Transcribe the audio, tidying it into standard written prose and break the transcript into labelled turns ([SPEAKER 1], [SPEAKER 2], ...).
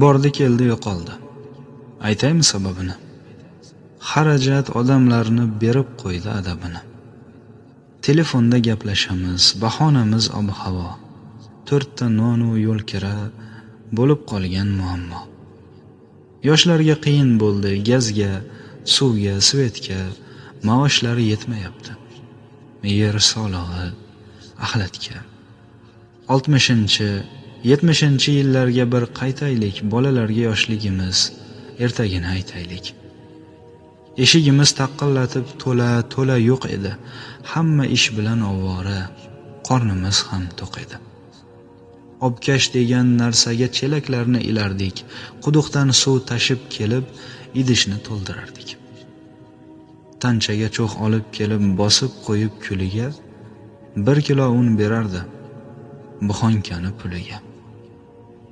[SPEAKER 1] Bordi keldi yo'qoldi. Aytaymi sababini? Xarajat odamlarni berib qo'ydi adabini. Telefonda gaplashamiz, bahonamiz ob-havo. 4 ta non u yo'l kira bo'lib qolgan muammo. Yoshlarga qiyin bo'ldi gazga, suvga, svetga, maoshlari yetmayapti. Yer solig'i, axlatga. 60-70 yillarga bir qaytaylik, bolalarga yoshligimiz, ertagini aytaylik. Eshigimiz taqillatib to'la yo'q edi. Hamma ish bilan ovora, qornimiz ham to'q edi. Obkash degan narsaga chelaklarni ilardik. Quduqdan suv tashib kelib, idishni to'ldirardik. Tanchaga cho'g' olib kelib bosib qo'yib kuliga 1 kilo un berardi, buxonkani puliga.